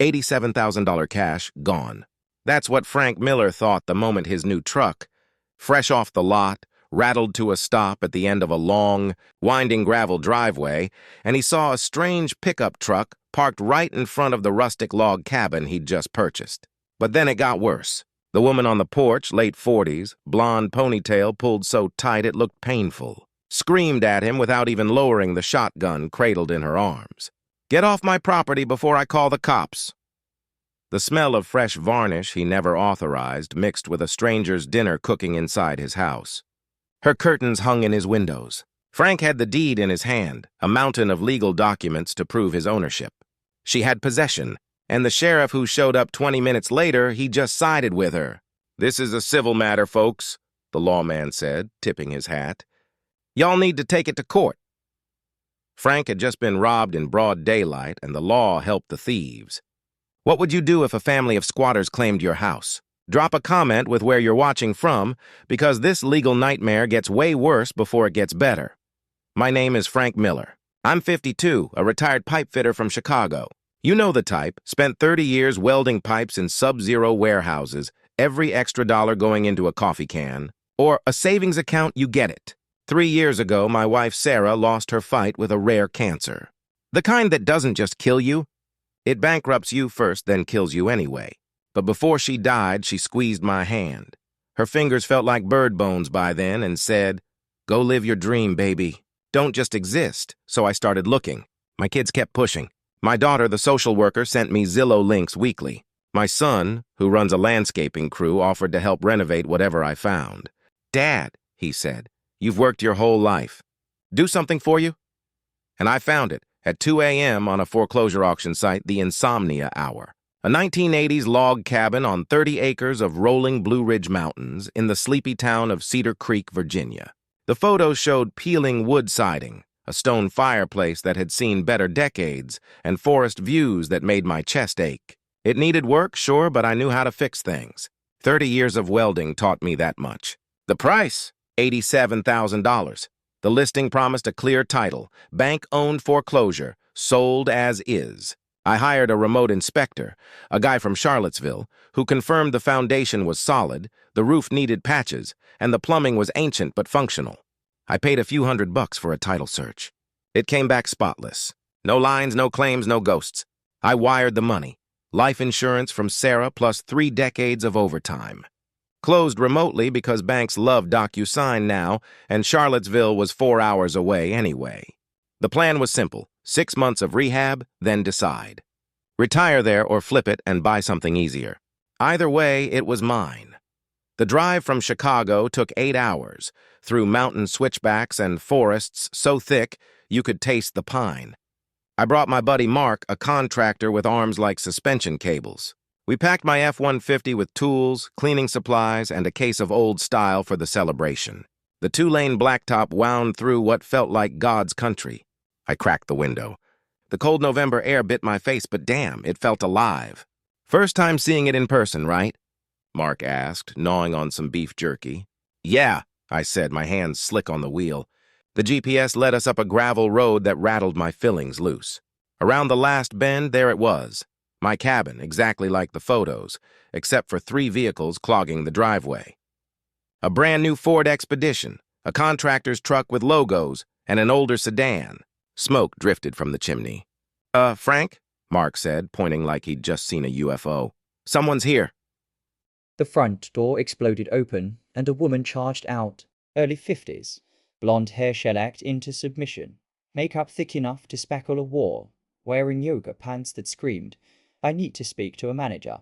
$87,000 cash, gone. That's what Frank Miller thought the moment his new truck, fresh off the lot, rattled to a stop at the end of a long, winding gravel driveway, and he saw a strange pickup truck parked right in front of the rustic log cabin he'd just purchased. But then it got worse. The woman on the porch, late 40s, blonde ponytail pulled so tight it looked painful, screamed at him without even lowering the shotgun cradled in her arms. "Get off my property before I call the cops." The smell of fresh varnish he never authorized mixed with a stranger's dinner cooking inside his house. Her curtains hung in his windows. Frank had the deed in his hand, a mountain of legal documents to prove his ownership. She had possession, and the sheriff who showed up 20 minutes later, he just sided with her. "This is a civil matter, folks," the lawman said, tipping his hat. "Y'all need to take it to court." Frank had just been robbed in broad daylight, and the law helped the thieves. What would you do if a family of squatters claimed your house? Drop a comment with where you're watching from, because this legal nightmare gets way worse before it gets better. My name is Frank Miller. I'm 52, a retired pipe fitter from Chicago. You know the type, spent 30 years welding pipes in sub-zero warehouses, every extra dollar going into a coffee can. Or a savings account, you get it. 3 years ago, my wife Sarah lost her fight with a rare cancer. The kind that doesn't just kill you, it bankrupts you first, then kills you anyway. But before she died, she squeezed my hand. Her fingers felt like bird bones by then and said, "Go live your dream, baby. Don't just exist." So I started looking. My kids kept pushing. My daughter, the social worker, sent me Zillow links weekly. My son, who runs a landscaping crew, offered to help renovate whatever I found. "Dad," he said, "you've worked your whole life. Do something for you?" And I found it at 2 a.m. on a foreclosure auction site, the Insomnia Hour. A 1980s log cabin on 30 acres of rolling Blue Ridge Mountains in the sleepy town of Cedar Creek, Virginia. The photos showed peeling wood siding, a stone fireplace that had seen better decades, and forest views that made my chest ache. It needed work, sure, but I knew how to fix things. 30 years of welding taught me that much. The price? $87,000. The listing promised a clear title, bank-owned foreclosure, sold as is. I hired a remote inspector, a guy from Charlottesville, who confirmed the foundation was solid, the roof needed patches, and the plumbing was ancient but functional. I paid a few $100 for a title search. It came back spotless. No lines, no claims, no ghosts. I wired the money. Life insurance from Sarah plus 3 decades of overtime. Closed remotely because banks love DocuSign now, and Charlottesville was 4 hours away anyway. The plan was simple. 6 months of rehab, then decide. Retire there or flip it and buy something easier. Either way, it was mine. The drive from Chicago took 8 hours, through mountain switchbacks and forests so thick you could taste the pine. I brought my buddy Mark, a contractor with arms like suspension cables. We packed my F-150 with tools, cleaning supplies, and a case of Old Style for the celebration. The 2-lane blacktop wound through what felt like God's country. I cracked the window. The cold November air bit my face, but damn, it felt alive. "First time seeing it in person, right?" Mark asked, gnawing on some beef jerky. "Yeah," I said, my hands slick on the wheel. The GPS led us up a gravel road that rattled my fillings loose. Around the last bend, there it was. My cabin, exactly like the photos, except for 3 vehicles clogging the driveway. A brand new Ford Expedition, a contractor's truck with logos, and an older sedan. Smoke drifted from the chimney. Frank?" Mark said, pointing like he'd just seen a UFO. "Someone's here." The front door exploded open, and a woman charged out, early 50s, blonde hair shellacked into submission, makeup thick enough to spackle a wall, wearing yoga pants that screamed, "I need to speak to a manager."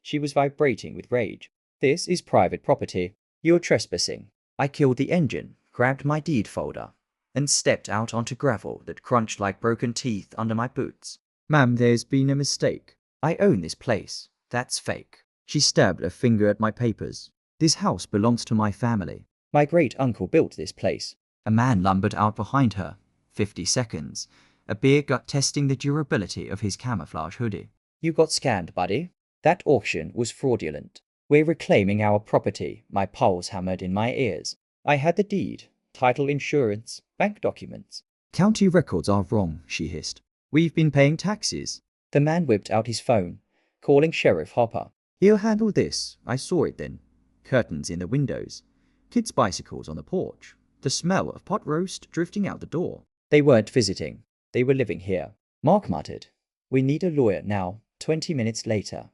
She was vibrating with rage. "This is private property. You're trespassing." I killed the engine, grabbed my deed folder, and stepped out onto gravel that crunched like broken teeth under my boots. "Ma'am, there's been a mistake. I own this place. That's fake." She stabbed a finger at my papers. "This house belongs to my family. My great-uncle built this place." A man lumbered out behind her. 50 seconds. A beer gut testing the durability of his camouflage hoodie. "You got scanned, buddy. That auction was fraudulent. We're reclaiming our property," my pulse hammered in my ears. I had the deed, title, insurance, bank documents. "County records are wrong," she hissed. "We've been paying taxes." The man whipped out his phone. calling Sheriff Hopper. He'll handle this. I saw it then. Curtains in the windows. Kids' bicycles on the porch. The smell of pot roast drifting out the door. They weren't visiting. They were living here. Mark muttered. We need a lawyer now. 20 minutes later,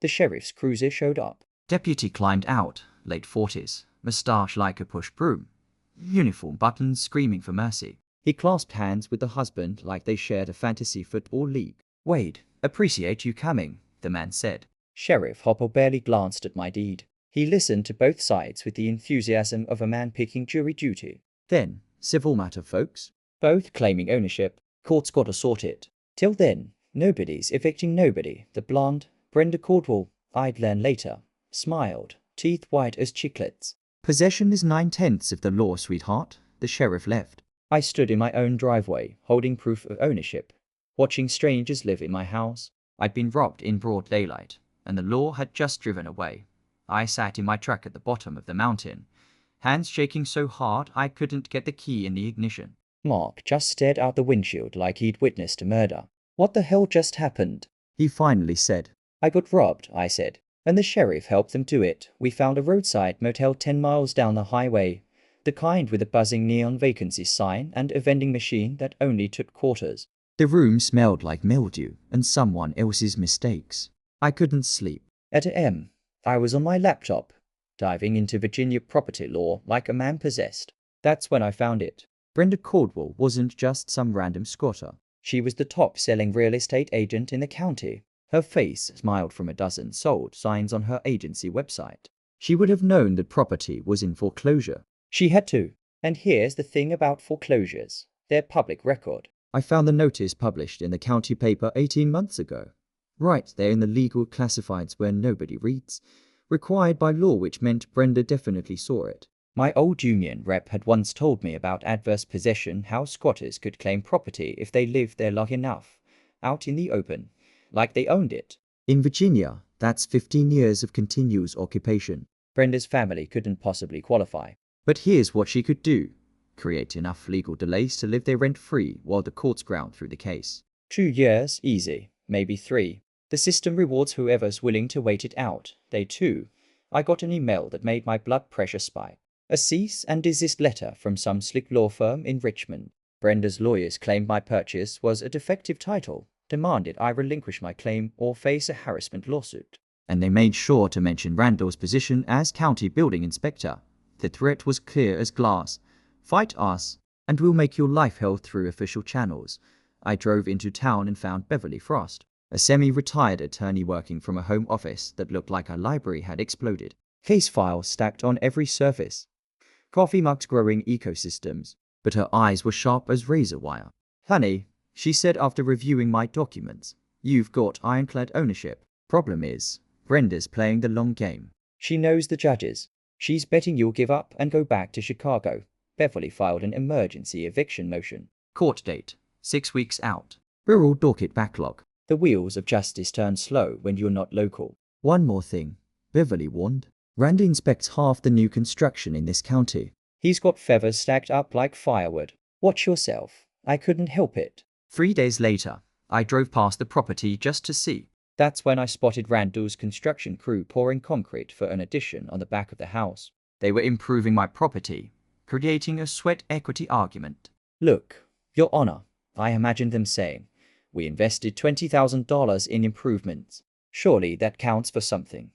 the sheriff's cruiser showed up. Deputy climbed out, late 40s, moustache like a push broom. Uniform buttons screaming for mercy. He clasped hands with the husband like they shared a fantasy football league. Wade, appreciate you coming, the man said. Sheriff Hopper barely glanced at my deed. He listened to both sides with the enthusiasm of a man picking jury duty. Then, civil matter, folks. Both claiming ownership. Court's got to sort it. Till then, nobody's evicting nobody. The blonde, Brenda Caldwell, I'd learn later, smiled, teeth white as chiclets. Possession is 9/10 of the law, sweetheart. The sheriff left. I stood in my own driveway, holding proof of ownership, watching strangers live in my house. I'd been robbed in broad daylight, and the law had just driven away. I sat in my truck at the bottom of the mountain, hands shaking so hard I couldn't get the key in the ignition. Mark just stared out the windshield like he'd witnessed a murder. What the hell just happened? He finally said. I got robbed, I said, and the sheriff helped them do it. We found a roadside motel 10 miles down the highway, the kind with a buzzing neon vacancy sign and a vending machine that only took quarters. The room smelled like mildew and someone else's mistakes. I couldn't sleep. At AM, I was on my laptop, diving into Virginia property law like a man possessed. That's when I found it. Brenda Caldwell wasn't just some random squatter. She was the top-selling real estate agent in the county. Her face smiled from a dozen sold signs on her agency website. She would have known that property was in foreclosure. She had to. And here's the thing about foreclosures. They're public record. I found the notice published in the county paper 18 months ago. Right there in the legal classifieds where nobody reads. Required by law, which meant Brenda definitely saw it. My old union rep had once told me about adverse possession, how squatters could claim property if they lived there long enough, out in the open, like they owned it. In Virginia, that's 15 years of continuous occupation. Brenda's family couldn't possibly qualify. But here's what she could do. Create enough legal delays to live there rent-free while the courts ground through the case. 2 years, easy. Maybe 3. The system rewards whoever's willing to wait it out. Day 2. I got an email that made my blood pressure spike. A cease and desist letter from some slick law firm in Richmond. Brenda's lawyers claimed my purchase was a defective title, demanded I relinquish my claim or face a harassment lawsuit. And they made sure to mention Randall's position as county building inspector. The threat was clear as glass. Fight us, and we'll make your life hell through official channels. I drove into town and found Beverly Frost, a semi-retired attorney working from a home office that looked like a library had exploded. Case files stacked on every surface. Coffee mugs growing ecosystems, but her eyes were sharp as razor wire. Honey, she said after reviewing my documents, you've got ironclad ownership. Problem is, Brenda's playing the long game. She knows the judges. She's betting you'll give up and go back to Chicago. Beverly filed an emergency eviction motion. Court date, 6 weeks out. Rural docket backlog. The wheels of justice turn slow when you're not local. One more thing, Beverly warned. Randy inspects half the new construction in this county. He's got feathers stacked up like firewood. Watch yourself. I couldn't help it. 3 days later, I drove past the property just to see. That's when I spotted Randall's construction crew pouring concrete for an addition on the back of the house. They were improving my property, creating a sweat equity argument. Look, Your Honor, I imagined them saying, we invested $20,000 in improvements. Surely that counts for something.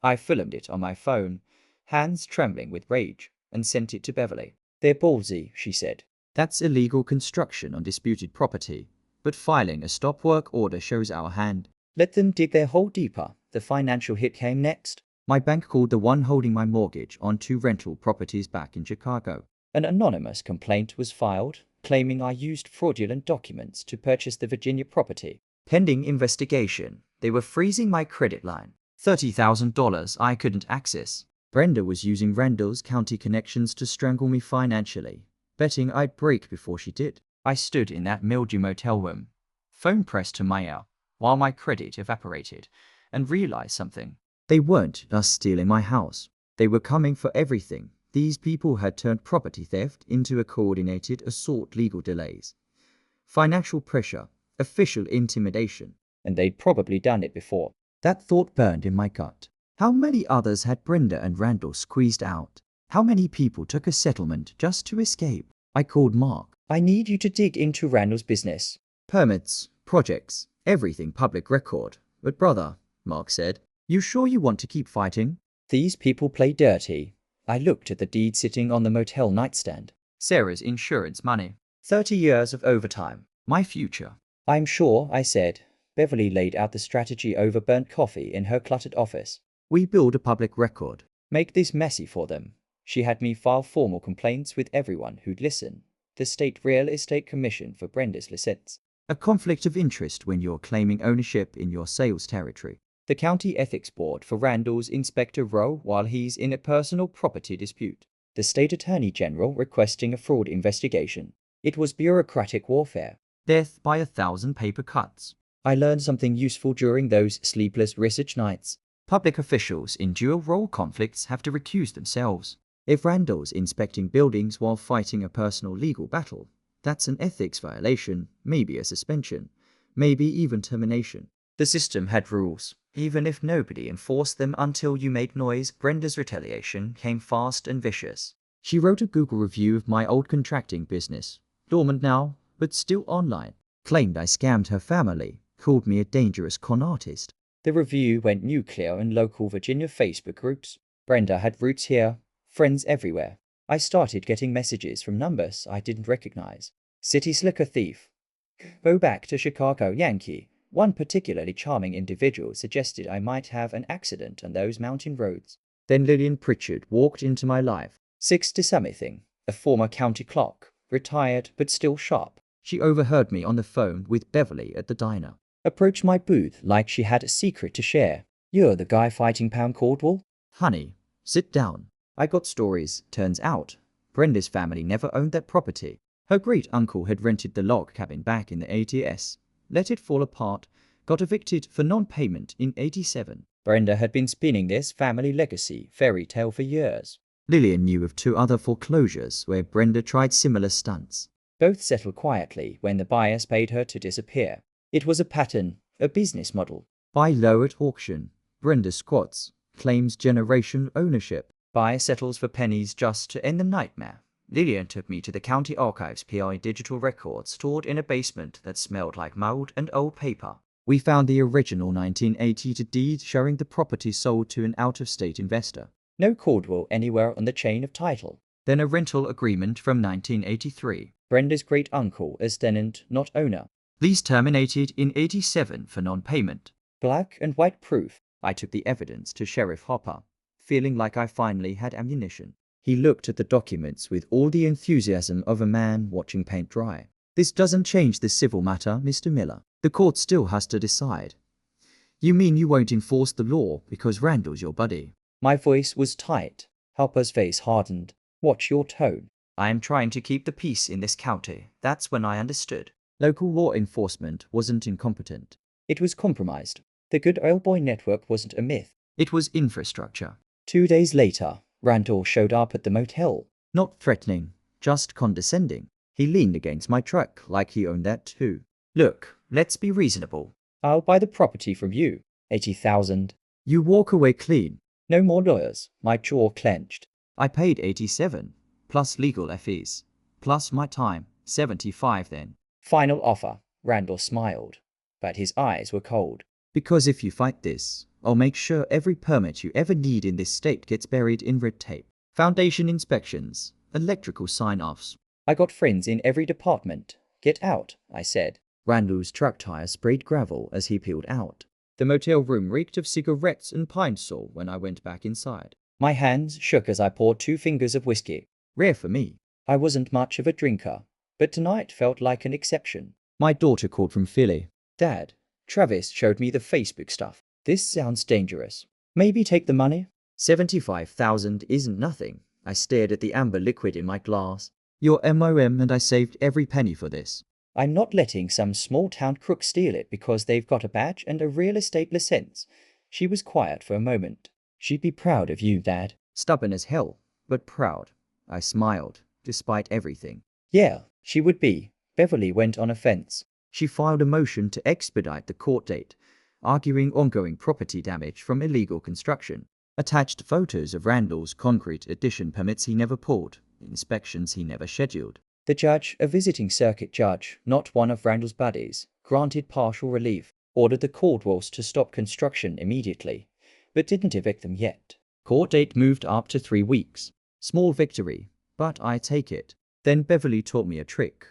I filmed it on my phone, hands trembling with rage, and sent it to Beverly. They're ballsy, she said. That's illegal construction on disputed property, but filing a stop work order shows our hand. Let them dig their hole deeper. The financial hit came next. My bank called the one holding my mortgage on 2 rental properties back in Chicago. An anonymous complaint was filed, claiming I used fraudulent documents to purchase the Virginia property. Pending investigation, they were freezing my credit line. $30,000 I couldn't access. Brenda was using Randall's county connections to strangle me financially, betting I'd break before she did. I stood in that mildew motel room, phone pressed to my ear, while my credit evaporated, and realized something. They weren't just stealing my house. They were coming for everything. These people had turned property theft into a coordinated assault, legal delays, financial pressure, official intimidation, and they'd probably done it before. That thought burned in my gut. How many others had Brenda and Randall squeezed out? How many people took a settlement just to escape? I called Mark. I need you to dig into Randall's business. Permits, projects, everything public record. But brother, Mark said, you sure you want to keep fighting? These people play dirty. I looked at the deed sitting on the motel nightstand. Sarah's insurance money. 30 years of overtime. My future. I'm sure, I said. Beverly laid out the strategy over burnt coffee in her cluttered office. We build a public record. Make this messy for them. She had me file formal complaints with everyone who'd listen. The State Real Estate Commission for Brenda's license. A conflict of interest when you're claiming ownership in your sales territory. The County Ethics Board for Randall's Inspector Rowe while he's in a personal property dispute. The State Attorney General requesting a fraud investigation. It was bureaucratic warfare. Death by 1,000 paper cuts. I learned something useful during those sleepless research nights. Public officials in dual role conflicts have to recuse themselves. If Randall's inspecting buildings while fighting a personal legal battle, that's an ethics violation, maybe a suspension, maybe even termination. The system had rules, even if nobody enforced them until you made noise. Brenda's retaliation came fast and vicious. She wrote a Google review of my old contracting business, dormant now, but still online, claimed I scammed her family, called me a dangerous con artist. The review went nuclear in local Virginia Facebook groups. Brenda had roots here, friends everywhere. I started getting messages from numbers I didn't recognize. City slicker thief. Go back to Chicago Yankee. One particularly charming individual suggested I might have an accident on those mountain roads. Then Lillian Pritchard walked into my life. 60-something, a former county clerk, retired but still sharp. She overheard me on the phone with Beverly at the diner. Approached my booth like she had a secret to share. You're the guy fighting Pam Caldwell? Honey, sit down. I got stories. Turns out, Brenda's family never owned that property. Her great-uncle had rented the log cabin back in the 80s, let it fall apart, got evicted for non-payment in 87. Brenda had been spinning this family legacy fairy tale for years. Lillian knew of 2 other foreclosures where Brenda tried similar stunts. Both settled quietly when the buyers paid her to disappear. It was a pattern, a business model. Buy low at auction. Brenda squats, claims generation ownership. Buyer settles for pennies just to end the nightmare. Lillian took me to the county archives PI digital records stored in a basement that smelled like mold and old paper. We found the original 1982 deed showing the property sold to an out-of-state investor. No Caldwell anywhere on the chain of title. Then a rental agreement from 1983. Brenda's great-uncle as tenant, not owner. Lease terminated in 87 for non-payment. Black and white proof. I took the evidence to Sheriff Hopper, feeling like I finally had ammunition. He looked at the documents with all the enthusiasm of a man watching paint dry. This doesn't change the civil matter, Mr. Miller. The court still has to decide. You mean you won't enforce the law because Randall's your buddy? My voice was tight. Hopper's face hardened. Watch your tone. I am trying to keep the peace in this county. That's when I understood. Local law enforcement wasn't incompetent. It was compromised. The good old boy network wasn't a myth. It was infrastructure. 2 days later, Randall showed up at the motel. Not threatening, just condescending. He leaned against my truck like he owned that too. Look, let's be reasonable. I'll buy the property from you. 80,000. You walk away clean. No more lawyers. My jaw clenched. I paid 87, plus legal fees, plus my time, 75 then. Final offer. Randall smiled, but his eyes were cold. Because if you fight this, I'll make sure every permit you ever need in this state gets buried in red tape. Foundation inspections, electrical sign-offs. I got friends in every department. Get out, I said. Randall's truck tire sprayed gravel as he peeled out. The motel room reeked of cigarettes and pine sol when I went back inside. My hands shook as I poured 2 fingers of whiskey. Rare for me. I wasn't much of a drinker, but tonight felt like an exception. My daughter called from Philly. Dad, Travis showed me the Facebook stuff. This sounds dangerous. Maybe take the money? 75,000 isn't nothing. I stared at the amber liquid in my glass. Your MOM and I saved every penny for this. I'm not letting some small-town crook steal it because they've got a badge and a real estate license. She was quiet for a moment. She'd be proud of you, Dad. Stubborn as hell, but proud. I smiled, despite everything. Yeah, she would be. Beverly went on offense. She filed a motion to expedite the court date. arguing ongoing property damage from illegal construction. Attached photos of Randall's concrete addition permits he never pulled, inspections he never scheduled. The judge, a visiting circuit judge, not one of Randall's buddies, granted partial relief, ordered the Caldwells to stop construction immediately, but didn't evict them yet. Court date moved up to 3 weeks. Small victory, but I take it. Then Beverly taught me a trick.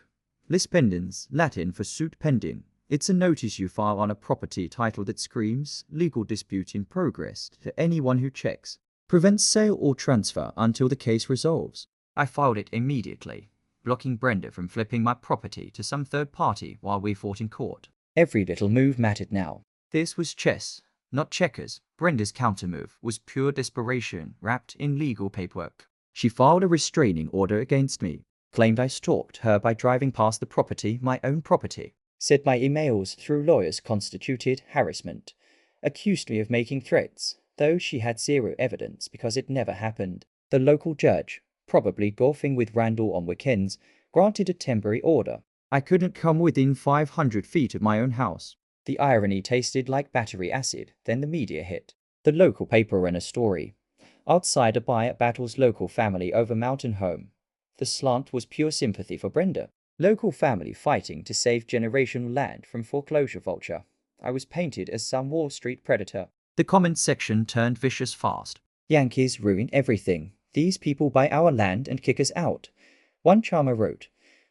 Lis pendens, Latin for suit pending. It's a notice you file on a property title that screams legal dispute in progress to anyone who checks. Prevents sale or transfer until the case resolves. I filed it immediately, blocking Brenda from flipping my property to some third party while we fought in court. Every little move mattered now. This was chess, not checkers. Brenda's countermove was pure desperation wrapped in legal paperwork. She filed a restraining order against me, claimed I stalked her by driving past the property, my own property, said my emails through lawyers constituted harassment, accused me of making threats, though she had zero evidence because it never happened. The local judge, probably golfing with Randall on weekends, granted a temporary order. I couldn't come within 500 feet of my own house. The irony tasted like battery acid. Then the media hit. The local paper ran a story. Outsider buyer battles local family over mountain home. The slant was pure sympathy for Brenda. Local family fighting to save generational land from foreclosure vulture. I was painted as some Wall Street predator. The comment section turned vicious fast. Yankees ruin everything. These people buy our land and kick us out. One charmer wrote,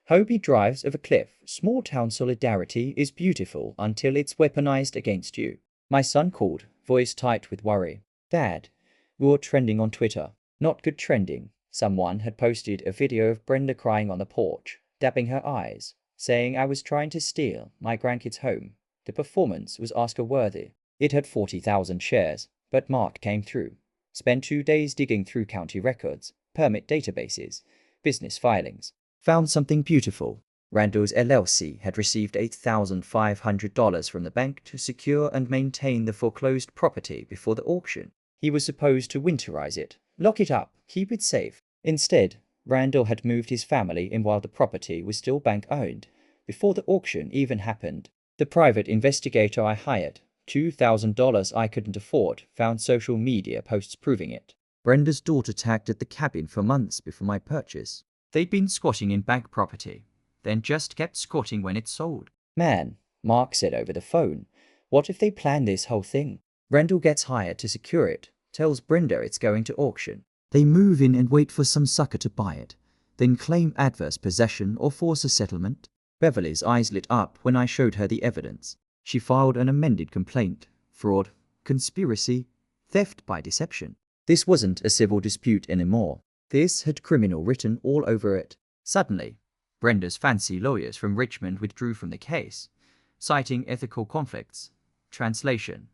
Hobie drives over cliff. Small town solidarity is beautiful until it's weaponized against you. My son called, voice tight with worry. Dad, you're trending on Twitter. Not good trending. Someone had posted a video of Brenda crying on the porch, dabbing her eyes, saying I was trying to steal my grandkids' home. The performance was Oscar-worthy. It had 40,000 shares, but Mark came through. Spent 2 days digging through county records, permit databases, business filings. Found something beautiful. Randall's LLC had received $8,500 from the bank to secure and maintain the foreclosed property before the auction. He was supposed to winterize it, lock it up, keep it safe. Instead, Randall had moved his family in while the property was still bank-owned, before the auction even happened. The private investigator I hired, $2,000 I couldn't afford, found social media posts proving it. Brenda's daughter tagged at the cabin for months before my purchase. They'd been squatting in bank property, then just kept squatting when it sold. Man, Mark said over the phone, what if they plan this whole thing? Randall gets hired to secure it, tells Brenda it's going to auction. They move in and wait for some sucker to buy it, then claim adverse possession or force a settlement. Beverly's eyes lit up when I showed her the evidence. She filed an amended complaint. Fraud, conspiracy, theft by deception. This wasn't a civil dispute anymore. This had criminal written all over it. Suddenly, Brenda's fancy lawyers from Richmond withdrew from the case, citing ethical conflicts. Translation: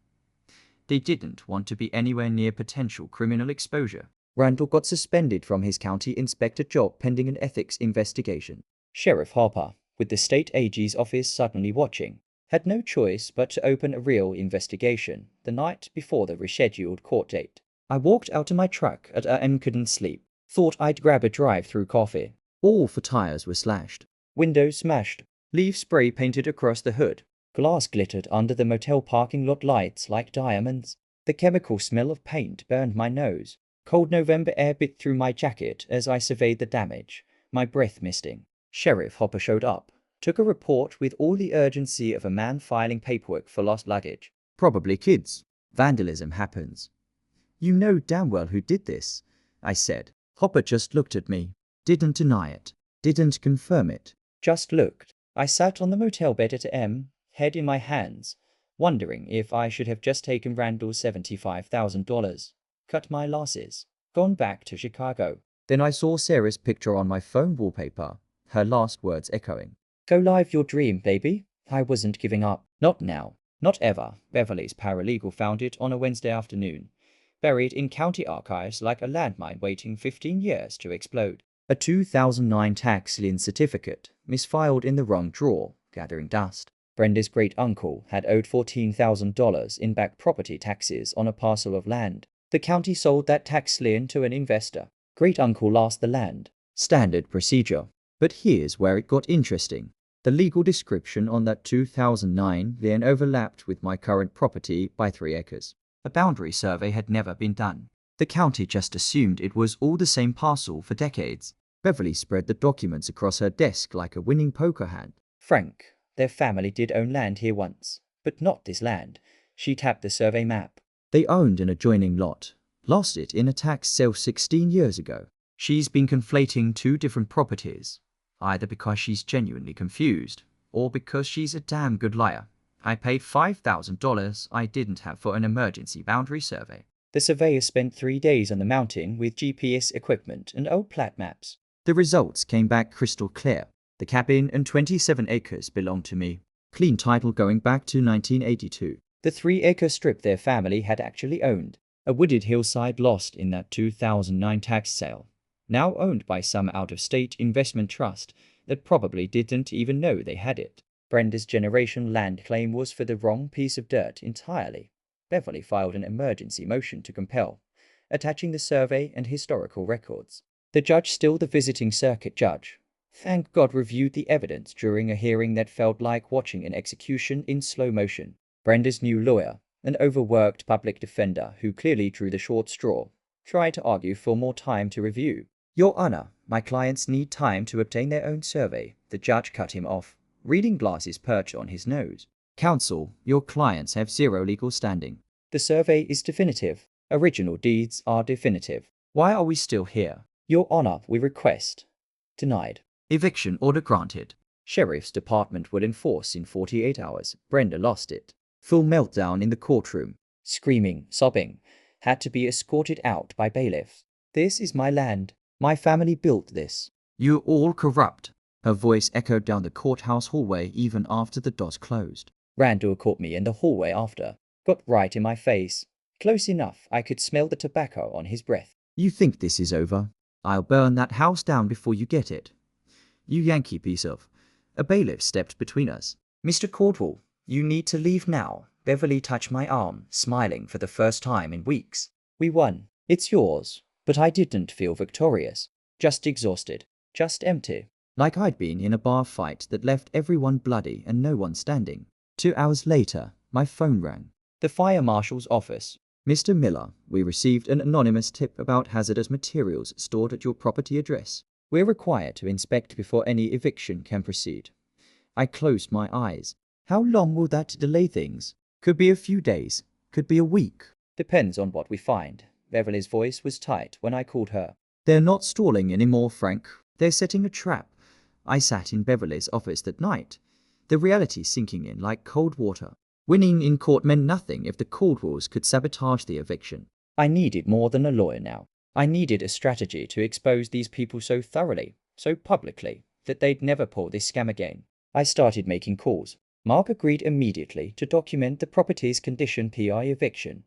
they didn't want to be anywhere near potential criminal exposure. Randall got suspended from his county inspector job pending an ethics investigation. Sheriff Harper, with the state AG's office suddenly watching, had no choice but to open a real investigation the night before the rescheduled court date. I walked out to my truck and couldn't sleep. Thought I'd grab a drive-through coffee. All 4 tires were slashed. Windows smashed. Leaf spray painted across the hood. Glass glittered under the motel parking lot lights like diamonds. The chemical smell of paint burned my nose. Cold November air bit through my jacket as I surveyed the damage, my breath misting. Sheriff Hopper showed up, took a report with all the urgency of a man filing paperwork for lost luggage. Probably kids. Vandalism happens. You know damn well who did this, I said. Hopper just looked at me. Didn't deny it. Didn't confirm it. Just looked. I sat on the motel bed at M, head in my hands, wondering if I should have just taken Randall's $75,000. Cut my losses. Gone back to Chicago. Then I saw Sarah's picture on my phone wallpaper, her last words echoing. Go live your dream, baby. I wasn't giving up. Not now. Not ever. Beverly's paralegal found it on a Wednesday afternoon, buried in county archives like a landmine waiting 15 years to explode. A 2009 tax lien certificate, misfiled in the wrong drawer, gathering dust. Brenda's great-uncle had owed $14,000 in back property taxes on a parcel of land. The county sold that tax lien to an investor. Great-uncle lost the land. Standard procedure. But here's where it got interesting. The legal description on that 2009 then overlapped with my current property by 3 acres. A boundary survey had never been done. The county just assumed it was all the same parcel for decades. Beverly spread the documents across her desk like a winning poker hand. Frank, their family did own land here once, but not this land. She tapped the survey map. They owned an adjoining lot, lost it in a tax sale 16 years ago. She's been conflating 2 different properties, either because she's genuinely confused, or because she's a damn good liar. I paid $5,000 I didn't have for an emergency boundary survey. The surveyor spent 3 days on the mountain with GPS equipment and old plat maps. The results came back crystal clear. The cabin and 27 acres belonged to me. Clean title going back to 1982. The 3-acre strip their family had actually owned. A wooded hillside lost in that 2009 tax sale. Now owned by some out-of-state investment trust that probably didn't even know they had it. Brenda's generation land claim was for the wrong piece of dirt entirely. Beverly filed an emergency motion to compel, attaching the survey and historical records. The judge, still the visiting circuit judge, thank God, reviewed the evidence during a hearing that felt like watching an execution in slow motion. Brenda's new lawyer, an overworked public defender who clearly drew the short straw, tried to argue for more time to review. Your Honor, my clients need time to obtain their own survey. The judge cut him off, reading glasses perched on his nose. Counsel, your clients have 0 legal standing. The survey is definitive. Original deeds are definitive. Why are we still here? Your Honor, we request. Denied. Eviction order granted. Sheriff's Department will enforce in 48 hours. Brenda lost it. Full meltdown in the courtroom. Screaming, sobbing. Had to be escorted out by bailiffs. This is my land. My family built this. You're all corrupt. Her voice echoed down the courthouse hallway even after the doors closed. Randall caught me in the hallway after. Got right in my face. Close enough I could smell the tobacco on his breath. You think this is over? I'll burn that house down before you get it. You Yankee piece of... A bailiff stepped between us. Mr. Caldwell, you need to leave now. Beverly touched my arm, smiling for the first time in weeks. We won. It's yours. But I didn't feel victorious. Just exhausted. Just empty. Like I'd been in a bar fight that left everyone bloody and no one standing. 2 hours later, my phone rang. The fire marshal's office. Mr. Miller, we received an anonymous tip about hazardous materials stored at your property address. We're required to inspect before any eviction can proceed. I closed my eyes. How long will that delay things? Could be a few days. Could be a week. Depends on what we find. Beverly's voice was tight when I called her. They're not stalling anymore, Frank. They're setting a trap. I sat in Beverly's office that night, the reality sinking in like cold water. Winning in court meant nothing if the Caldwells could sabotage the eviction. I needed more than a lawyer now. I needed a strategy to expose these people so thoroughly, so publicly, that they'd never pull this scam again. I started making calls. Mark agreed immediately to document the property's condition PI eviction,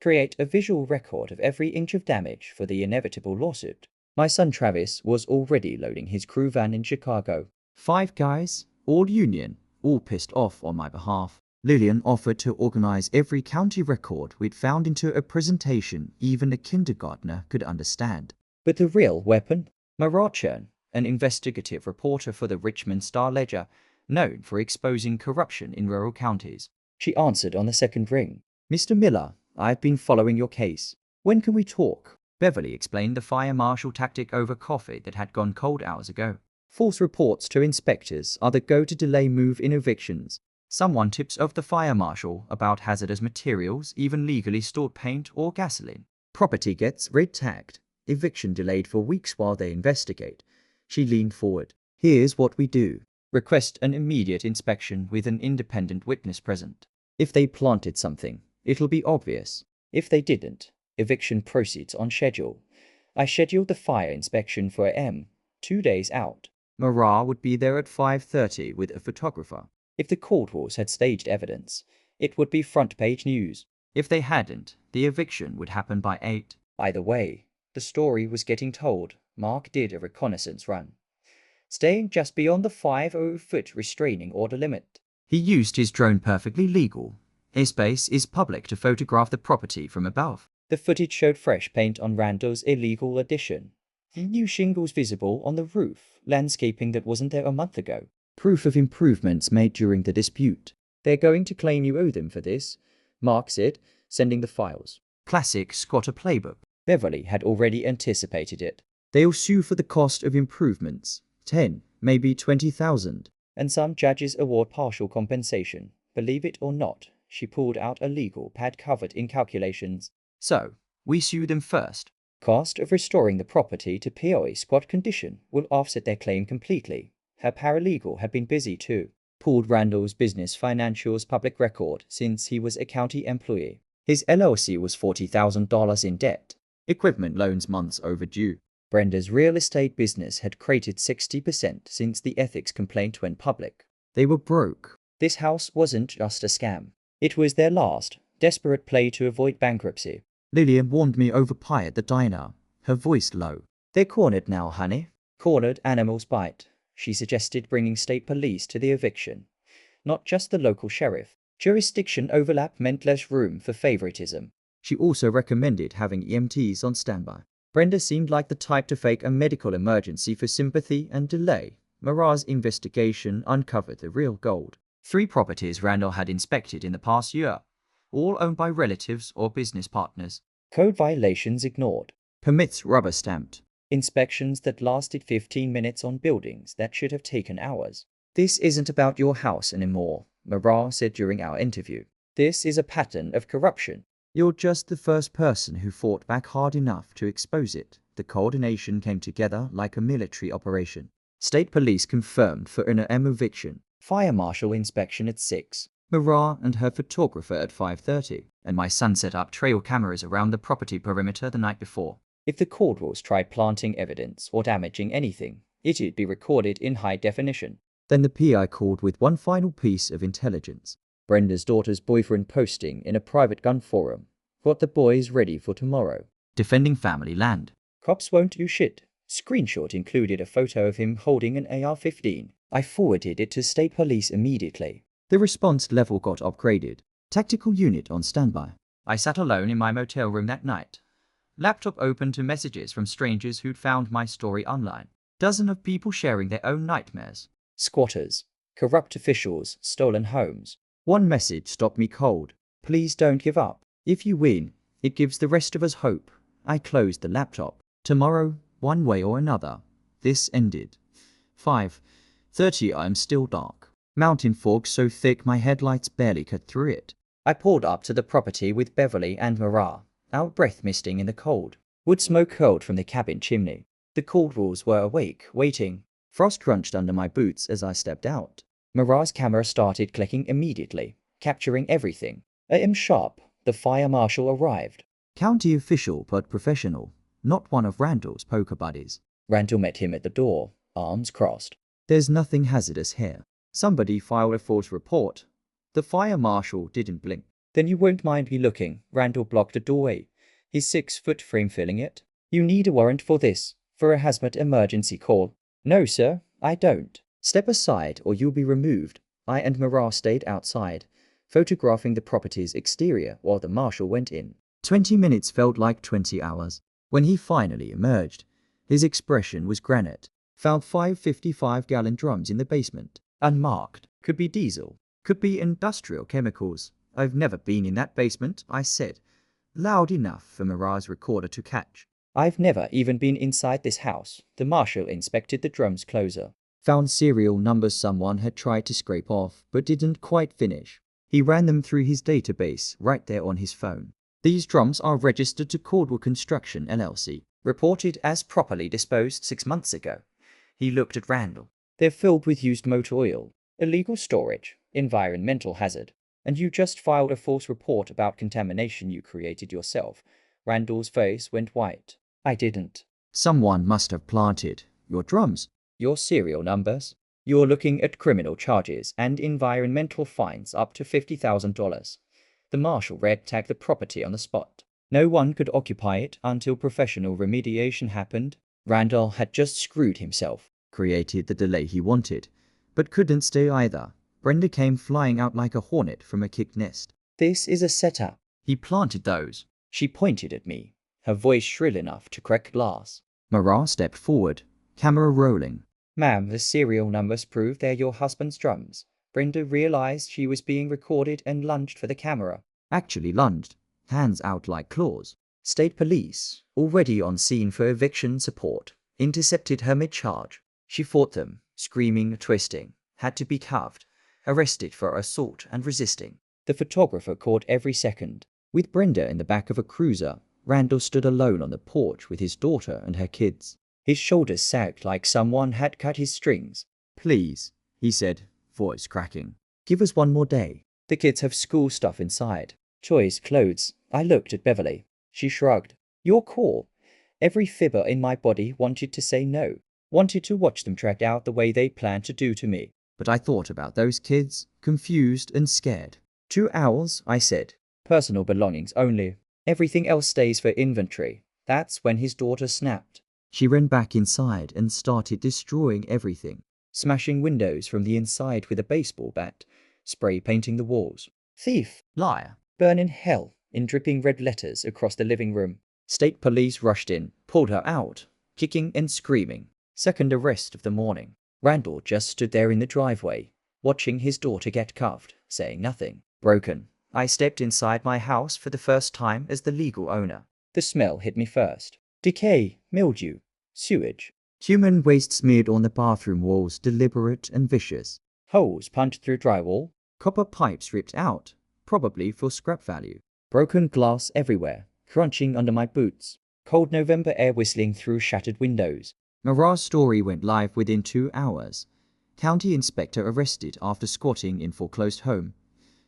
create a visual record of every inch of damage for the inevitable lawsuit. My son Travis was already loading his crew van in Chicago. 5 guys, all union, all pissed off on my behalf. Lillian offered to organize every county record we'd found into a presentation even a kindergartner could understand. But the real weapon? Mara Chern, an investigative reporter for the Richmond Star-Ledger, known for exposing corruption in rural counties. She answered on the second ring. Mr. Miller, I've been following your case. When can we talk? Beverly explained the fire marshal tactic over coffee that had gone cold hours ago. False reports to inspectors are the go-to-delay move in evictions. Someone tips off the fire marshal about hazardous materials, even legally stored paint or gasoline. Property gets red tagged. Eviction delayed for weeks while they investigate. She leaned forward. Here's what we do. Request an immediate inspection with an independent witness present. If they planted something, it'll be obvious. If they didn't, eviction proceeds on schedule. I scheduled the fire inspection for AM, 2 days out. Mara would be there at 5:30 with a photographer. If the Caldwells had staged evidence, it would be front-page news. If they hadn't, the eviction would happen by 8. Either way, the story was getting told. Mark did a reconnaissance run, staying just beyond the 50-foot restraining order limit. He used his drone perfectly legal. Airspace is public to photograph the property from above. The footage showed fresh paint on Randall's illegal addition. New shingles visible on the roof, landscaping that wasn't there a month ago. Proof of improvements made during the dispute. They're going to claim you owe them for this, Mark said, sending the files. Classic squatter playbook. Beverly had already anticipated it. They'll sue for the cost of improvements. 10, maybe 20,000. And some judges award partial compensation. Believe it or not, she pulled out a legal pad covered in calculations. So, we sue them first. Cost of restoring the property to POA squat condition will offset their claim completely. Her paralegal had been busy too. Pulled Randall's business financials public record since he was a county employee. His LLC was $40,000 in debt. Equipment loans months overdue. Brenda's real estate business had cratered 60% since the ethics complaint went public. They were broke. This house wasn't just a scam. It was their last, desperate play to avoid bankruptcy. Lillian warned me over pie at the diner, her voice low. They're cornered now, honey. Cornered animals bite. She suggested bringing state police to the eviction. Not just the local sheriff. Jurisdiction overlap meant less room for favoritism. She also recommended having EMTs on standby. Brenda seemed like the type to fake a medical emergency for sympathy and delay. Mara's investigation uncovered the real gold. 3 properties Randall had inspected in the past year, all owned by relatives or business partners. Code violations ignored. Permits rubber stamped. Inspections that lasted 15 minutes on buildings that should have taken hours. This isn't about your house anymore, Mara said during our interview. This is a pattern of corruption. You're just the first person who fought back hard enough to expose it. The coordination came together like a military operation. State police confirmed for an eviction. Fire marshal inspection at 6. Mara and her photographer at 5:30. And my son set up trail cameras around the property perimeter the night before. If the Caldwells tried planting evidence or damaging anything, it'd be recorded in high definition. Then the PI called with one final piece of intelligence. Brenda's daughter's boyfriend posting in a private gun forum. Got the boys ready for tomorrow. Defending family land. Cops won't do shit. Screenshot included a photo of him holding an AR-15. I forwarded it to state police immediately. The response level got upgraded. Tactical unit on standby. I sat alone in my motel room that night. Laptop open to messages from strangers who'd found my story online. Dozen of people sharing their own nightmares. Squatters. Corrupt officials. Stolen homes. One message stopped me cold. Please don't give up. If you win, it gives the rest of us hope. I closed the laptop. Tomorrow, one way or another. This ended. 5:30. I'm still dark. Mountain fog so thick my headlights barely cut through it. I pulled up to the property with Beverly and Mara, our breath misting in the cold. Wood smoke curled from the cabin chimney. The Caldwells were awake, waiting. Frost crunched under my boots as I stepped out. Mara's camera started clicking immediately, capturing everything. A.m. sharp, the fire marshal arrived. County official but professional, not one of Randall's poker buddies. Randall met him at the door, arms crossed. There's nothing hazardous here. Somebody filed a false report. The fire marshal didn't blink. Then you won't mind me looking. Randall blocked the doorway, his 6-foot frame filling it. You need a warrant for this, for a hazmat emergency call. No, sir, I don't. Step aside or you'll be removed. I and Mara stayed outside, photographing the property's exterior while the marshal went in. 20 minutes felt like 20 hours. When he finally emerged, his expression was granite. Found 5 55-gallon drums in the basement. Unmarked. Could be diesel. Could be industrial chemicals. I've never been in that basement, I said, loud enough for Mara's recorder to catch. I've never even been inside this house. The marshal inspected the drums closer. Found serial numbers someone had tried to scrape off, but didn't quite finish. He ran them through his database right there on his phone. These drums are registered to Caldwell Construction LLC, reported as properly disposed 6 months ago. He looked at Randall. They're filled with used motor oil, illegal storage, environmental hazard. And you just filed a false report about contamination you created yourself. Randall's face went white. I didn't. Someone must have planted your drums. Your serial numbers. You're looking at criminal charges and environmental fines up to $50,000. The marshal red tagged the property on the spot. No one could occupy it until professional remediation happened. Randall had just screwed himself. Created the delay he wanted, but couldn't stay either. Brenda came flying out like a hornet from a kicked nest. This is a setup. He planted those. She pointed at me, her voice shrill enough to crack glass. Mara stepped forward, camera rolling. Ma'am, the serial numbers prove they're your husband's drums. Brenda realized she was being recorded and lunged for the camera. Actually lunged, hands out like claws. State police, already on scene for eviction support, intercepted her mid-charge. She fought them, screaming, twisting, had to be cuffed, arrested for assault and resisting. The photographer caught every second. With Brenda in the back of a cruiser, Randall stood alone on the porch with his daughter and her kids. His shoulders sagged like someone had cut his strings. "Please," he said, voice cracking. "Give us one more day. The kids have school stuff inside. Choice clothes." I looked at Beverly. She shrugged. "Your core. Every fiber in my body wanted to say no. Wanted to watch them dragged out the way they planned to do to me. But I thought about those kids, confused and scared. 2 hours, I said. Personal belongings only. Everything else stays for inventory." That's when his daughter snapped. She ran back inside and started destroying everything, smashing windows from the inside with a baseball bat, spray painting the walls. "Thief, liar, burn in hell," in dripping red letters across the living room. State police rushed in, pulled her out, kicking and screaming. Second arrest of the morning. Randall just stood there in the driveway, watching his daughter get cuffed, saying nothing. Broken. I stepped inside my house for the first time as the legal owner. The smell hit me first. Decay, mildew, sewage. Human waste smeared on the bathroom walls, deliberate and vicious. Holes punched through drywall. Copper pipes ripped out, probably for scrap value. Broken glass everywhere, crunching under my boots. Cold November air whistling through shattered windows. Mara's story went live within 2 hours. County inspector arrested after squatting in foreclosed home.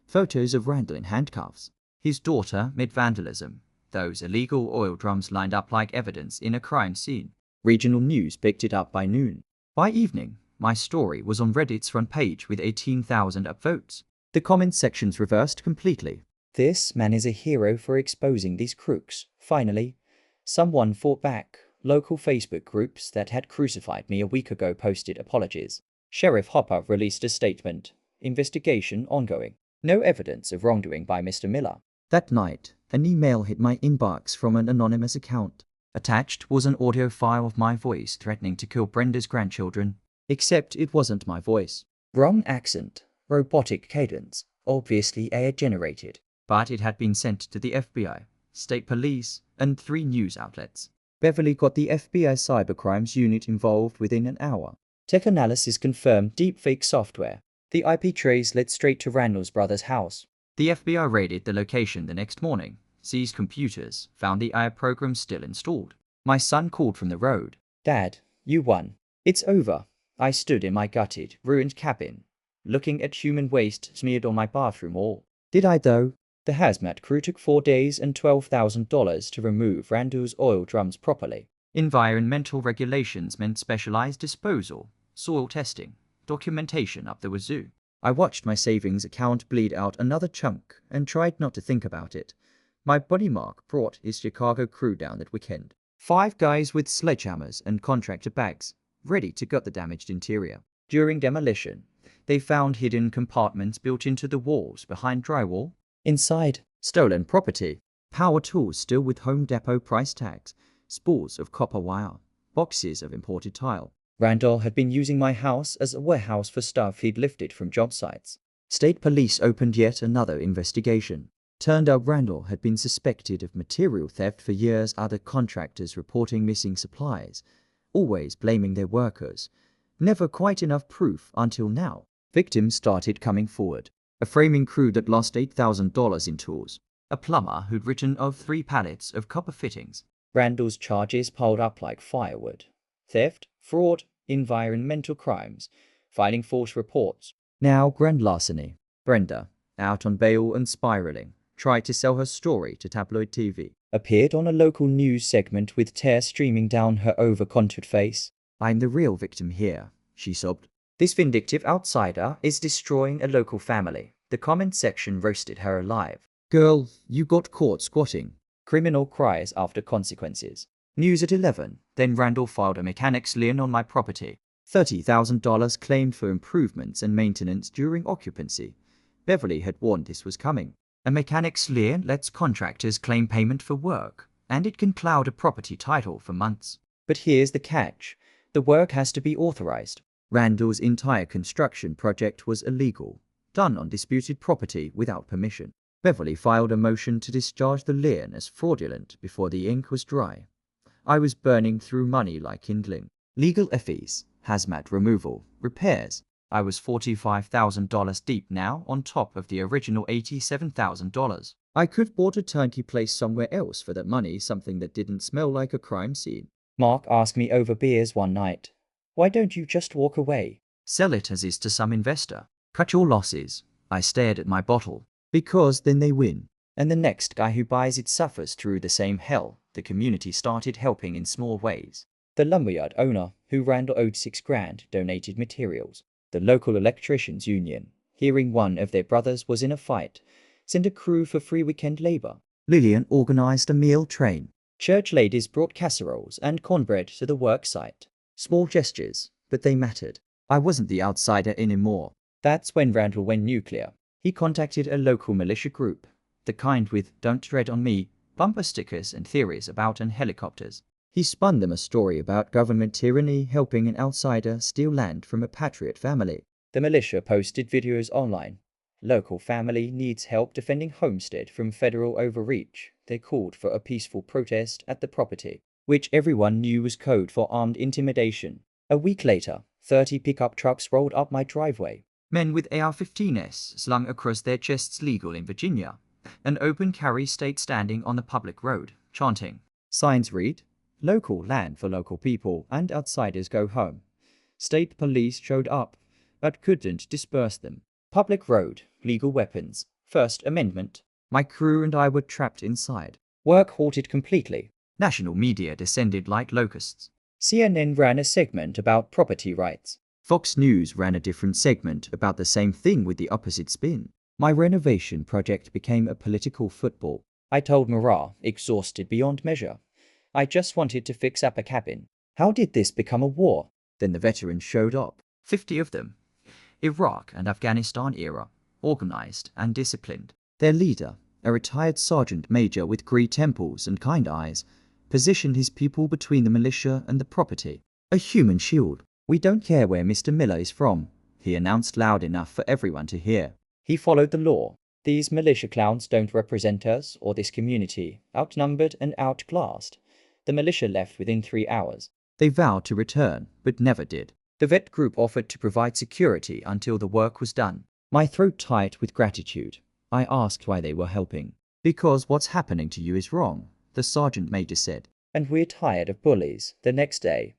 Photos of Randall in handcuffs. His daughter mid vandalism. Those illegal oil drums lined up like evidence in a crime scene. Regional news picked it up by noon. By evening, my story was on Reddit's front page with 18,000 upvotes. The comment sections reversed completely. This man is a hero for exposing these crooks. Finally, someone fought back. Local Facebook groups that had crucified me a week ago posted apologies. Sheriff Hopper released a statement. Investigation ongoing. No evidence of wrongdoing by Mr. Miller. That night, an email hit my inbox from an anonymous account. Attached was an audio file of my voice threatening to kill Brenda's grandchildren. Except it wasn't my voice. Wrong accent, robotic cadence, obviously AI-generated. But it had been sent to the FBI, state police, and 3 news outlets. Beverly got the FBI cybercrimes unit involved within an hour. Tech analysis confirmed deepfake software. The IP trace led straight to Randall's brother's house. The FBI raided the location the next morning, seized computers, found the AI program still installed. My son called from the road. "Dad, you won. It's over." I stood in my gutted, ruined cabin, looking at human waste smeared on my bathroom wall. Did I though? The hazmat crew took 4 days and $12,000 to remove Randall's oil drums properly. Environmental regulations meant specialized disposal, soil testing, documentation up the wazoo. I watched my savings account bleed out another chunk and tried not to think about it. My buddy Mark brought his Chicago crew down that weekend. 5 guys with sledgehammers and contractor bags, ready to gut the damaged interior. During demolition, they found hidden compartments built into the walls behind drywall. Inside, stolen property. Power tools still with Home Depot price tags, spools of copper wire, boxes of imported tile. Randall had been using my house as a warehouse for stuff he'd lifted from job sites. State police opened yet another investigation. Turned out Randall had been suspected of material theft for years, other contractors reporting missing supplies, always blaming their workers. Never quite enough proof until now. Victims started coming forward. A framing crew that lost $8,000 in tools. A plumber who'd written of 3 pallets of copper fittings. Randall's charges piled up like firewood. Theft, fraud, environmental crimes, filing false reports. Now grand larceny. Brenda, out on bail and spiraling, tried to sell her story to tabloid TV. Appeared on a local news segment with tears streaming down her over-contoured face. "I'm the real victim here," she sobbed. "This vindictive outsider is destroying a local family." The comment section roasted her alive. "Girl, you got caught squatting." Criminal cries after consequences. News at 11. Then Randall filed a mechanic's lien on my property. $30,000 claimed for improvements and maintenance during occupancy. Beverly had warned this was coming. A mechanic's lien lets contractors claim payment for work, and it can cloud a property title for months. But here's the catch. The work has to be authorized. Randall's entire construction project was illegal, done on disputed property without permission. Beverly filed a motion to discharge the lien as fraudulent before the ink was dry. I was burning through money like kindling. Legal fees, hazmat removal, repairs. I was $45,000 deep now on top of the original $87,000. I could have bought a turnkey place somewhere else for that money, something that didn't smell like a crime scene. Mark asked me over beers one night, "Why don't you just walk away? Sell it as is to some investor. Cut your losses." I stared at my bottle. Because then they win. And the next guy who buys it suffers through the same hell. The community started helping in small ways. The lumberyard owner, who Randall owed $6,000, donated materials. The local electricians union, hearing one of their brothers was in a fight, sent a crew for free weekend labor. Lillian organized a meal train. Church ladies brought casseroles and cornbread to the work site. Small gestures, but they mattered. I wasn't the outsider anymore. That's when Randall went nuclear. He contacted a local militia group, the kind with "Don't Tread on Me" bumper stickers and theories about helicopters. He spun them a story about government tyranny helping an outsider steal land from a patriot family. The militia posted videos online. Local family needs help defending homestead from federal overreach. They called for a peaceful protest at the property, which everyone knew was code for armed intimidation. A week later, 30 pickup trucks rolled up my driveway. Men with AR-15s slung across their chests, legal in Virginia. An open carry state standing on the public road, chanting. Signs read, "Local land for local people and outsiders go home." State police showed up, but couldn't disperse them. Public road, legal weapons, First Amendment. My crew and I were trapped inside. Work halted completely. National media descended like locusts. CNN ran a segment about property rights. Fox News ran a different segment about the same thing with the opposite spin. My renovation project became a political football. I told Murrah, exhausted beyond measure, I just wanted to fix up a cabin. How did this become a war? Then the veterans showed up. 50 of them. Iraq and Afghanistan era. Organized and disciplined. Their leader, a retired sergeant major with grey temples and kind eyes, positioned his people between the militia and the property. A human shield. "We don't care where Mr. Miller is from," he announced loud enough for everyone to hear. He followed the law. "These militia clowns don't represent us or this community." Outnumbered and outclassed, the militia left within 3 hours. They vowed to return, but never did. The vet group offered to provide security until the work was done. My throat tight with gratitude. I asked why they were helping. "Because what's happening to you is wrong," the sergeant major said. "And we're tired of bullies." The next day,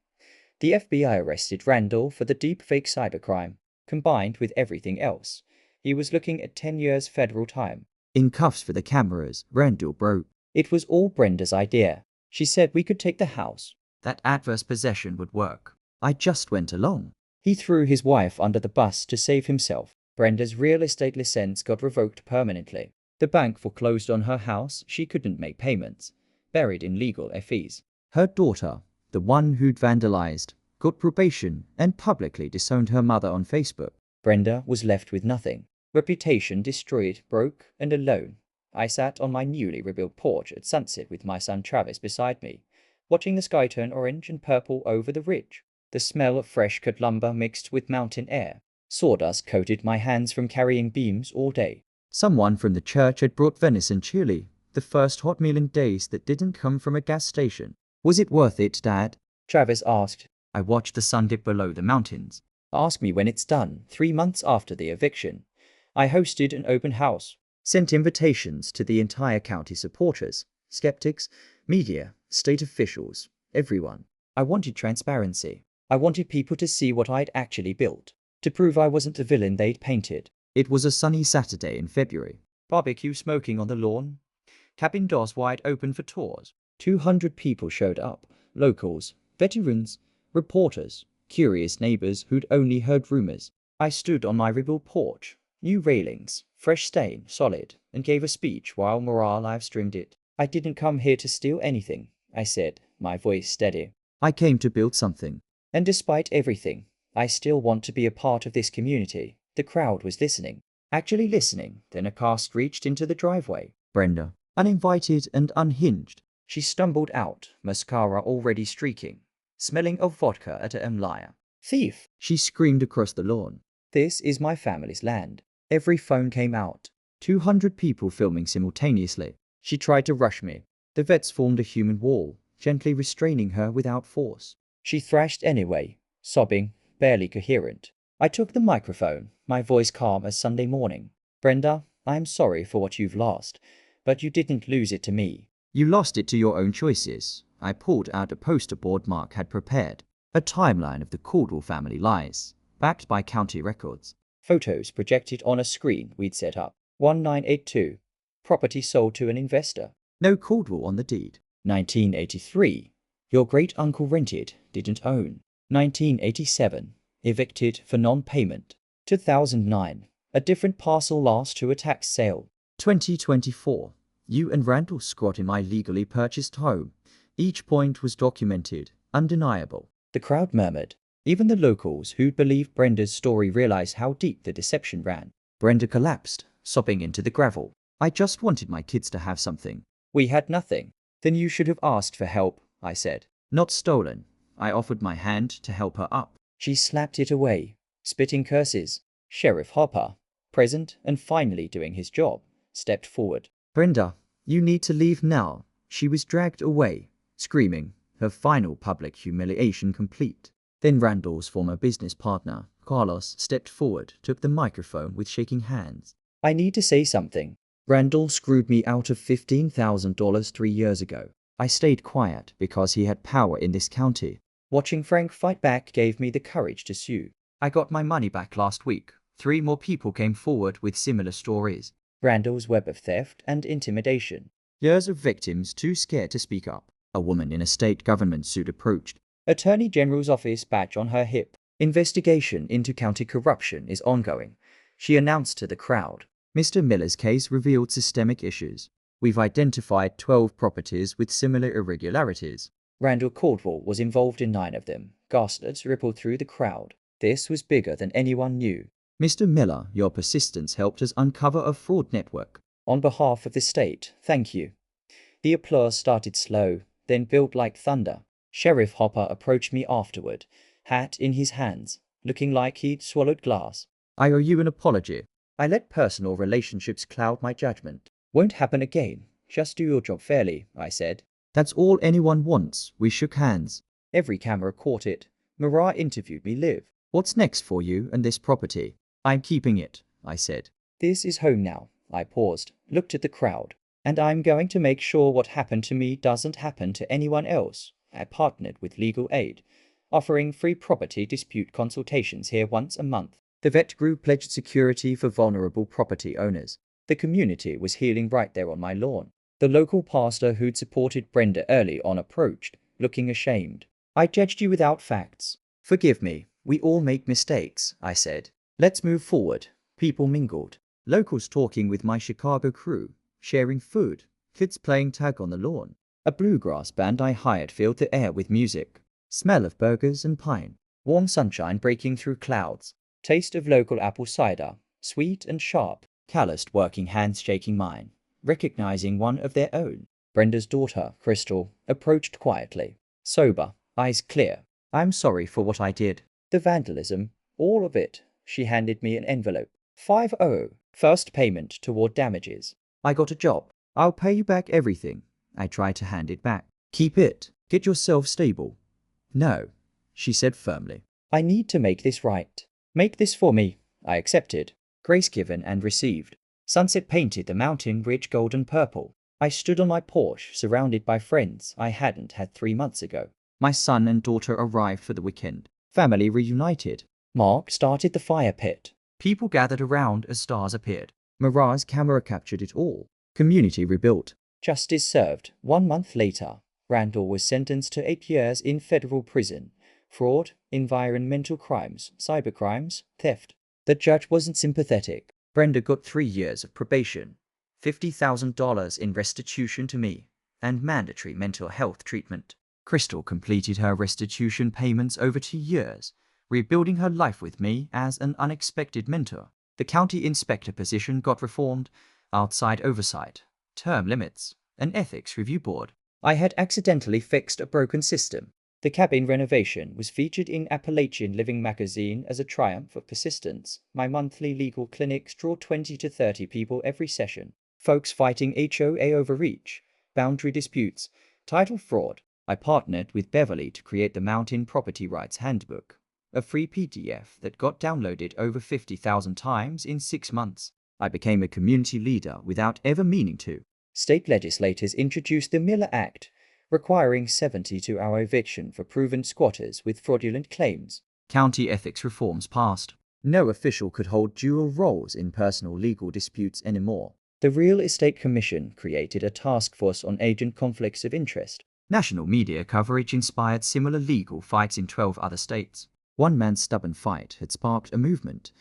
the FBI arrested Randall for the deepfake cybercrime. Combined with everything else, he was looking at 10 years federal time. In cuffs for the cameras, Randall broke. "It was all Brenda's idea. She said we could take the house. That adverse possession would work. I just went along." He threw his wife under the bus to save himself. Brenda's real estate license got revoked permanently. The bank foreclosed on her house. She couldn't make payments. Buried in legal fees. Her daughter, the one who'd vandalized, got probation and publicly disowned her mother on Facebook. Brenda was left with nothing. Reputation destroyed, broke, and alone. I sat on my newly rebuilt porch at sunset with my son Travis beside me, watching the sky turn orange and purple over the ridge. The smell of fresh cut lumber mixed with mountain air. Sawdust coated my hands from carrying beams all day. Someone from the church had brought venison chili, the first hot meal in days that didn't come from a gas station. "Was it worth it, Dad?" Travis asked. I watched the sun dip below the mountains. "Ask me when it's done." 3 months after the eviction, I hosted an open house. Sent invitations to the entire county supporters, skeptics, media, state officials, everyone. I wanted transparency. I wanted people to see what I'd actually built, to prove I wasn't the villain they'd painted. It was a sunny Saturday in February. Barbecue smoking on the lawn. Cabin doors wide open for tours. 200 people showed up. Locals, veterans, reporters, curious neighbors who'd only heard rumors. I stood on my rebuilt porch, new railings, fresh stain, solid, and gave a speech while Morale live-streamed it. "I didn't come here to steal anything," I said, my voice steady. "I came to build something. And despite everything, I still want to be a part of this community." The crowd was listening. Actually listening. Then a car screeched into the driveway. Brenda, uninvited and unhinged. She stumbled out, mascara already streaking. smelling of vodka at a liar. Thief! She screamed across the lawn. This is my family's land. Every phone came out. 200 people filming simultaneously. She tried to rush me. The vets formed a human wall, gently restraining her without force. She thrashed anyway, sobbing, barely coherent. I took the microphone, my voice calm as Sunday morning. Brenda, I am sorry for what you've lost, but you didn't lose it to me. You lost it to your own choices. I pulled out a poster board Mark had prepared. A timeline of the Caldwell family lies, backed by county records. Photos projected on a screen we'd set up. 1982. Property sold to an investor. No Caldwell on the deed. 1983. Your great-uncle rented, didn't own. 1987. Evicted for non-payment. 2009. A different parcel lost to a tax sale. 2024. You and Randall squat in my legally purchased home. Each point was documented, undeniable. The crowd murmured. Even the locals who'd believed Brenda's story realized how deep the deception ran. Brenda collapsed, sobbing into the gravel. I just wanted my kids to have something. We had nothing. Then you should have asked for help, I said. Not stolen. I offered my hand to help her up. She slapped it away, spitting curses. Sheriff Hopper, present and finally doing his job, stepped forward. Brenda, you need to leave now. She was dragged away, screaming, her final public humiliation complete. Then Randall's former business partner, Carlos, stepped forward, took the microphone with shaking hands. I need to say something. Randall screwed me out of $15,000 3 years ago. I stayed quiet because he had power in this county. Watching Frank fight back gave me the courage to sue. I got my money back last week. 3 more people came forward with similar stories. Randall's web of theft and intimidation. Years of victims too scared to speak up. A woman in a state government suit approached. Attorney General's office badge on her hip. Investigation into county corruption is ongoing, she announced to the crowd. Mr. Miller's case revealed systemic issues. We've identified 12 properties with similar irregularities. Randall Caldwell was involved in 9 of them. Gasps rippled through the crowd. This was bigger than anyone knew. Mr. Miller, your persistence helped us uncover a fraud network. On behalf of the state, thank you. The applause started slow, then built like thunder. Sheriff Hopper approached me afterward, hat in his hands, looking like he'd swallowed glass. I owe you an apology. I let personal relationships cloud my judgment. Won't happen again. Just do your job fairly, I said. That's all anyone wants. We shook hands. Every camera caught it. Mariah interviewed me live. What's next for you and this property? I'm keeping it, I said. This is home now. I paused, looked at the crowd. And I'm going to make sure what happened to me doesn't happen to anyone else. I partnered with legal aid, offering free property dispute consultations here once a month. The vet group pledged security for vulnerable property owners. The community was healing right there on my lawn. The local pastor who'd supported Brenda early on approached, looking ashamed. I judged you without facts. Forgive me, we all make mistakes, I said. Let's move forward. People mingled. Locals talking with my Chicago crew, sharing food, kids playing tag on the lawn. A bluegrass band I hired filled the air with music. Smell of burgers and pine. Warm sunshine breaking through clouds. Taste of local apple cider, sweet and sharp. Calloused working hands shaking mine, recognizing one of their own. Brenda's daughter, Crystal, approached quietly. Sober, eyes clear. I'm sorry for what I did. The vandalism, all of it. She handed me an envelope. 50. First payment toward damages. I got a job. I'll pay you back everything. I tried to hand it back. Keep it. Get yourself stable. No, she said firmly. I need to make this right. Make this for me. I accepted. Grace given and received. Sunset painted the mountain ridge golden purple. I stood on my porch, surrounded by friends I hadn't had 3 months ago. My son and daughter arrived for the weekend. Family reunited. Mark started the fire pit. People gathered around as stars appeared. Mariah's camera captured it all. Community rebuilt. Justice served. 1 month later, Randall was sentenced to 8 years in federal prison. Fraud, environmental crimes, cybercrimes, theft. The judge wasn't sympathetic. Brenda got 3 years of probation, $50,000 in restitution to me, and mandatory mental health treatment. Crystal completed her restitution payments over 2 years, rebuilding her life with me as an unexpected mentor. The county inspector position got reformed, outside oversight, term limits, an ethics review board. I had accidentally fixed a broken system. The cabin renovation was featured in Appalachian Living magazine as a triumph of persistence. My monthly legal clinics draw 20 to 30 people every session. Folks fighting HOA overreach, boundary disputes, title fraud. I partnered with Beverly to create the Mountain Property Rights Handbook, a free PDF that got downloaded over 50,000 times in 6 months. I became a community leader without ever meaning to. State legislators introduced the Miller Act, requiring 72-hour eviction for proven squatters with fraudulent claims. County ethics reforms passed. No official could hold dual roles in personal legal disputes anymore. The Real Estate Commission created a task force on agent conflicts of interest. National media coverage inspired similar legal fights in 12 other states. One man's stubborn fight had sparked a movement.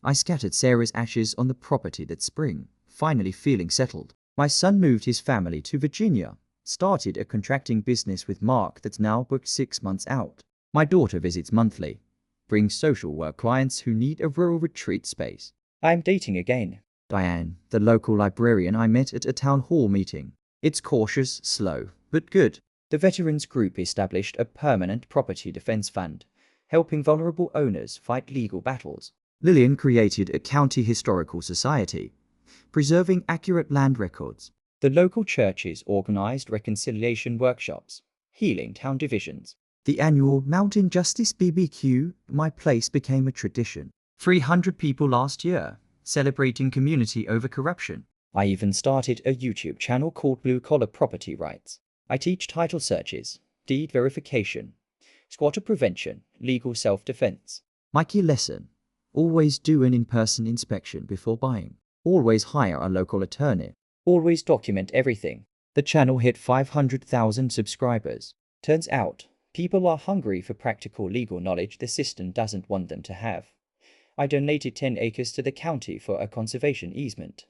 I scattered Sarah's ashes on the property that spring, finally feeling settled. My son moved his family to Virginia, started a contracting business with Mark that's now booked 6 months out. My daughter visits monthly, brings social work clients who need a rural retreat space. I'm dating again. Diane, the local librarian I met at a town hall meeting. It's cautious, slow, but good. The Veterans Group established a permanent property defense fund, helping vulnerable owners fight legal battles. Lillian created a county historical society, preserving accurate land records. The local churches organized reconciliation workshops, healing town divisions. The annual Mountain Justice BBQ, my place, became a tradition. 300 people last year, celebrating community over corruption. I even started a YouTube channel called Blue Collar Property Rights. I teach title searches, deed verification, squatter prevention, legal self-defense. My key lesson: always do an in-person inspection before buying. Always hire a local attorney. Always document everything. The channel hit 500,000 subscribers. Turns out, people are hungry for practical legal knowledge the system doesn't want them to have. I donated 10 acres to the county for a conservation easement,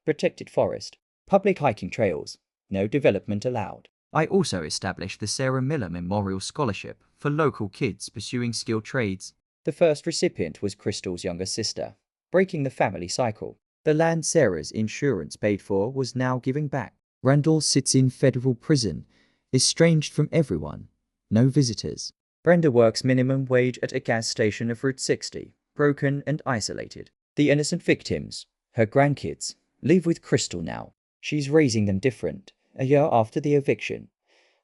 protected forest, public hiking trails, no development allowed. I also established the Sarah Miller Memorial Scholarship for local kids pursuing skilled trades. The first recipient was Crystal's younger sister, breaking the family cycle. The land Sarah's insurance paid for was now giving back. Randall sits in federal prison, estranged from everyone. No visitors. Brenda works minimum wage at a gas station of Route 60, broken and isolated. The innocent victims, her grandkids, live with Crystal now. She's raising them different. A year after the eviction,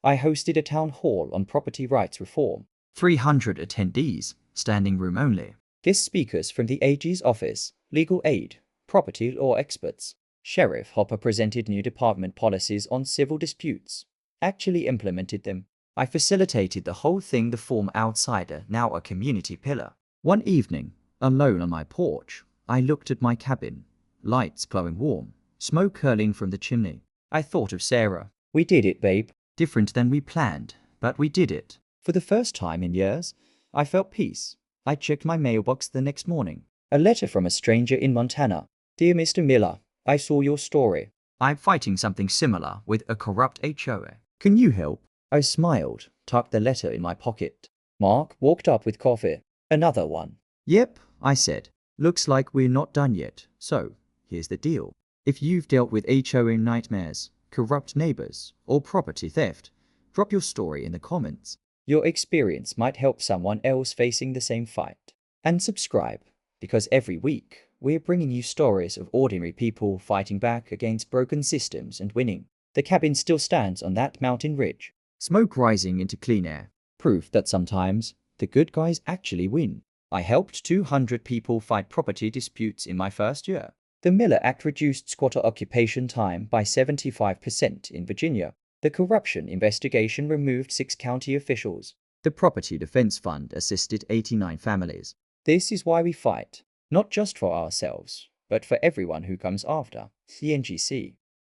I hosted a town hall on property rights reform. 300 attendees, standing room only. Guest speakers from the AG's office, legal aid, property law experts. Sheriff Hopper presented new department policies on civil disputes. Actually implemented them. I facilitated the whole thing. The former outsider, now a community pillar. One evening, alone on my porch, I looked at my cabin. Lights glowing warm, smoke curling from the chimney. I thought of Sarah. We did it, babe. Different than we planned, but we did it. For the first time in years, I felt peace. I checked my mailbox the next morning. A letter from a stranger in Montana. Dear Mr. Miller, I saw your story. I'm fighting something similar with a corrupt HOA. Can you help? I smiled, tucked the letter in my pocket. Mark walked up with coffee. Another one. Yep, I said. Looks like we're not done yet. So, here's the deal. If you've dealt with HOA nightmares, corrupt neighbors, or property theft, drop your story in the comments. Your experience might help someone else facing the same fight. And subscribe, because every week, we're bringing you stories of ordinary people fighting back against broken systems and winning. The cabin still stands on that mountain ridge. Smoke rising into clean air. Proof that sometimes, the good guys actually win. I helped 200 people fight property disputes in my first year. The Miller Act reduced squatter occupation time by 75% in Virginia. The corruption investigation removed 6 county officials. The Property Defense Fund assisted 89 families. This is why we fight, not just for ourselves, but for everyone who comes after. CNGC.